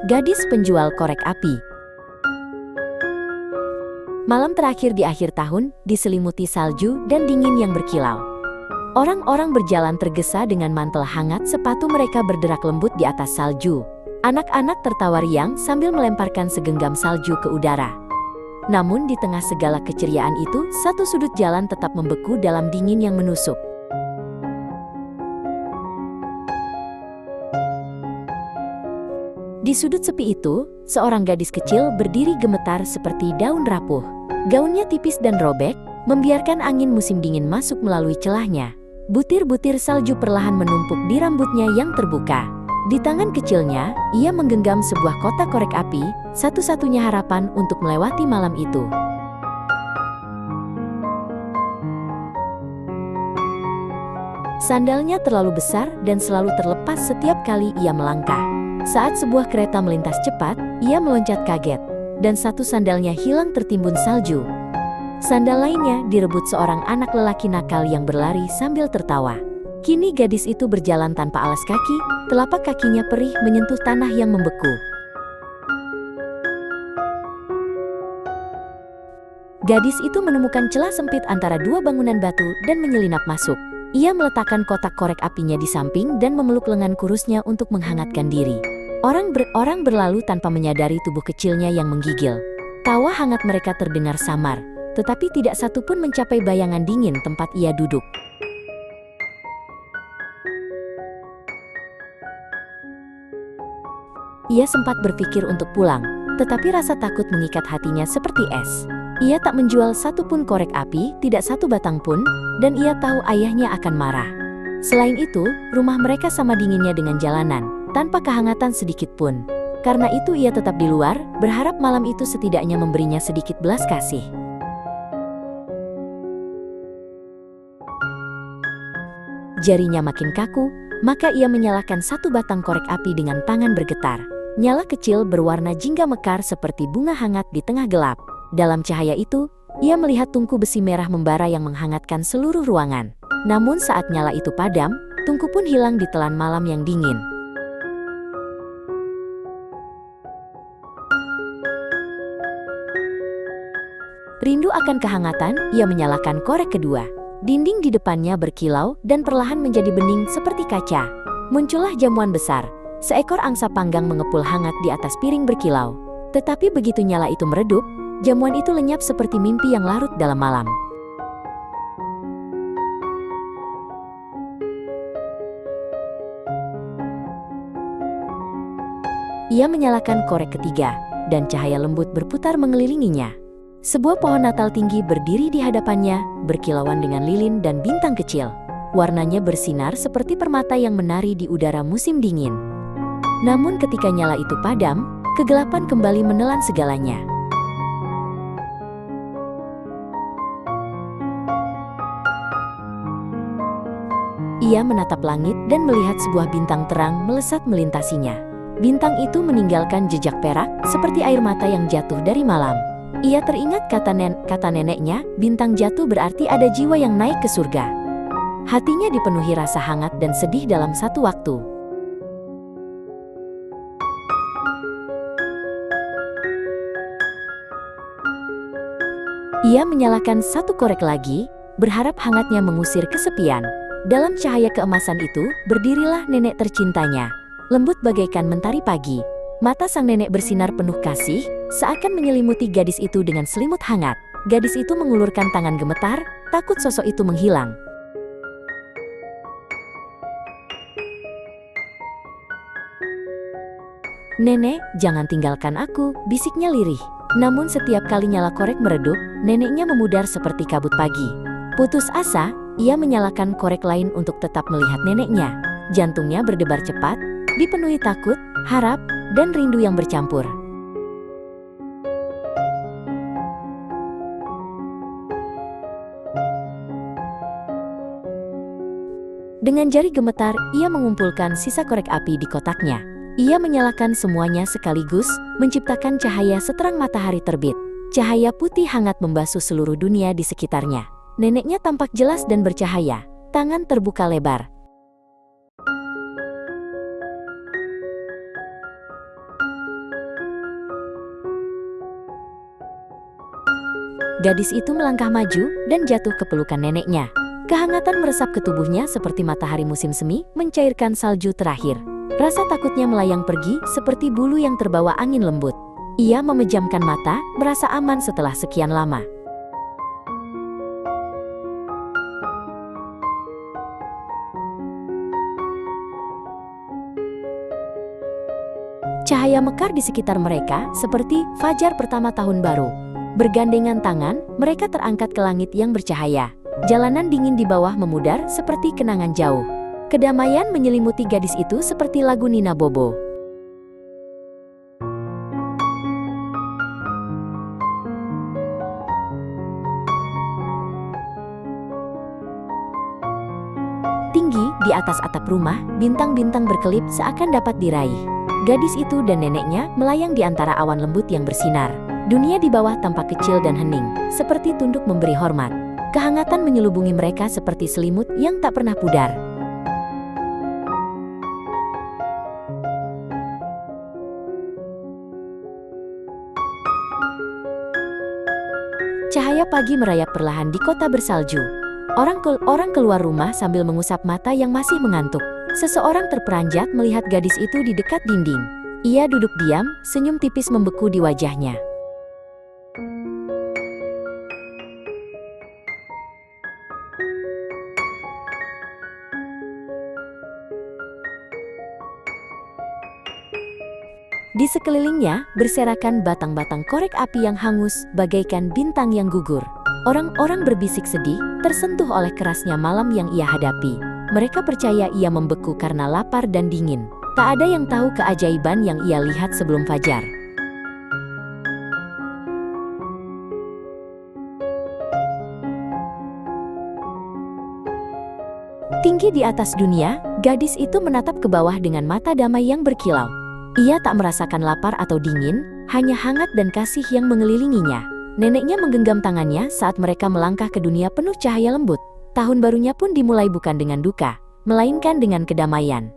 Gadis penjual korek api. Malam terakhir di akhir tahun diselimuti salju dan dingin yang berkilau. Orang-orang berjalan tergesa dengan mantel hangat, sepatu mereka berderak lembut di atas salju. Anak-anak tertawa riang sambil melemparkan segenggam salju ke udara. Namun di tengah segala keceriaan itu, satu sudut jalan tetap membeku dalam dingin yang menusuk. Di sudut sepi itu, seorang gadis kecil berdiri gemetar seperti daun rapuh. Gaunnya tipis dan robek, membiarkan angin musim dingin masuk melalui celahnya. Butir-butir salju perlahan menumpuk di rambutnya yang terbuka. Di tangan kecilnya, ia menggenggam sebuah kotak korek api, satu-satunya harapan untuk melewati malam itu. Sandalnya terlalu besar dan selalu terlepas setiap kali ia melangkah. Saat sebuah kereta melintas cepat, ia meloncat kaget, dan satu sandalnya hilang tertimbun salju. Sandal lainnya direbut seorang anak lelaki nakal yang berlari sambil tertawa. Kini gadis itu berjalan tanpa alas kaki, telapak kakinya perih menyentuh tanah yang membeku. Gadis itu menemukan celah sempit antara dua bangunan batu dan menyelinap masuk. Ia meletakkan kotak korek apinya di samping dan memeluk lengan kurusnya untuk menghangatkan diri. Orang berlalu tanpa menyadari tubuh kecilnya yang menggigil. Tawa hangat mereka terdengar samar, tetapi tidak satu pun mencapai bayangan dingin tempat ia duduk. Ia sempat berpikir untuk pulang, tetapi rasa takut mengikat hatinya seperti es. Ia tak menjual satu pun korek api, tidak satu batang pun, dan ia tahu ayahnya akan marah. Selain itu, rumah mereka sama dinginnya dengan jalanan, tanpa kehangatan sedikit pun. Karena itu ia tetap di luar, berharap malam itu setidaknya memberinya sedikit belas kasih. Jarinya makin kaku, maka ia menyalakan satu batang korek api dengan tangan bergetar. Nyala kecil berwarna jingga mekar seperti bunga hangat di tengah gelap. Dalam cahaya itu, ia melihat tungku besi merah membara yang menghangatkan seluruh ruangan. Namun saat nyala itu padam, tungku pun hilang di telan malam yang dingin. Rindu akan kehangatan, ia menyalakan korek kedua. Dinding di depannya berkilau dan perlahan menjadi bening seperti kaca. Muncullah jamuan besar. Seekor angsa panggang mengepul hangat di atas piring berkilau. Tetapi begitu nyala itu meredup, jamuan itu lenyap seperti mimpi yang larut dalam malam. Ia menyalakan korek ketiga, dan cahaya lembut berputar mengelilinginya. Sebuah pohon Natal tinggi berdiri di hadapannya, berkilauan dengan lilin dan bintang kecil. Warnanya bersinar seperti permata yang menari di udara musim dingin. Namun ketika nyala itu padam, kegelapan kembali menelan segalanya. Ia menatap langit dan melihat sebuah bintang terang melesat melintasinya. Bintang itu meninggalkan jejak perak seperti air mata yang jatuh dari malam. Ia teringat kata neneknya, bintang jatuh berarti ada jiwa yang naik ke surga. Hatinya dipenuhi rasa hangat dan sedih dalam satu waktu. Ia menyalakan satu korek lagi, berharap hangatnya mengusir kesepian. Dalam cahaya keemasan itu, berdirilah nenek tercintanya, lembut bagaikan mentari pagi. Mata sang nenek bersinar penuh kasih, seakan menyelimuti gadis itu dengan selimut hangat. Gadis itu mengulurkan tangan gemetar, takut sosok itu menghilang. "Nenek, jangan tinggalkan aku," bisiknya lirih. Namun setiap kali nyala korek meredup, neneknya memudar seperti kabut pagi. Putus asa, ia menyalakan korek lain untuk tetap melihat neneknya. Jantungnya berdebar cepat, dipenuhi takut, harap, dan rindu yang bercampur. Dengan jari gemetar, ia mengumpulkan sisa korek api di kotaknya. Ia menyalakan semuanya sekaligus, menciptakan cahaya seterang matahari terbit. Cahaya putih hangat membasuh seluruh dunia di sekitarnya. Neneknya tampak jelas dan bercahaya, tangan terbuka lebar. Gadis itu melangkah maju dan jatuh ke pelukan neneknya. Kehangatan meresap ke tubuhnya seperti matahari musim semi mencairkan salju terakhir. Rasa takutnya melayang pergi seperti bulu yang terbawa angin lembut. Ia memejamkan mata, merasa aman setelah sekian lama. Cahaya mekar di sekitar mereka seperti fajar pertama tahun baru. Bergandengan tangan, mereka terangkat ke langit yang bercahaya. Jalanan dingin di bawah memudar seperti kenangan jauh. Kedamaian menyelimuti gadis itu seperti lagu Nina Bobo. Tinggi di atas atap rumah, bintang-bintang berkelip seakan dapat diraih. Gadis itu dan neneknya melayang di antara awan lembut yang bersinar. Dunia di bawah tampak kecil dan hening, seperti tunduk memberi hormat. Kehangatan menyelubungi mereka seperti selimut yang tak pernah pudar. Cahaya pagi merayap perlahan di kota bersalju. Orang keluar rumah sambil mengusap mata yang masih mengantuk. Seseorang terperanjat melihat gadis itu di dekat dinding. Ia duduk diam, senyum tipis membeku di wajahnya. Di sekelilingnya berserakan batang-batang korek api yang hangus bagaikan bintang yang gugur. Orang-orang berbisik sedih, tersentuh oleh kerasnya malam yang ia hadapi. Mereka percaya ia membeku karena lapar dan dingin. Tak ada yang tahu keajaiban yang ia lihat sebelum fajar. Tinggi di atas dunia, gadis itu menatap ke bawah dengan mata damai yang berkilau. Ia tak merasakan lapar atau dingin, hanya hangat dan kasih yang mengelilinginya. Neneknya menggenggam tangannya saat mereka melangkah ke dunia penuh cahaya lembut. Tahun barunya pun dimulai bukan dengan duka, melainkan dengan kedamaian.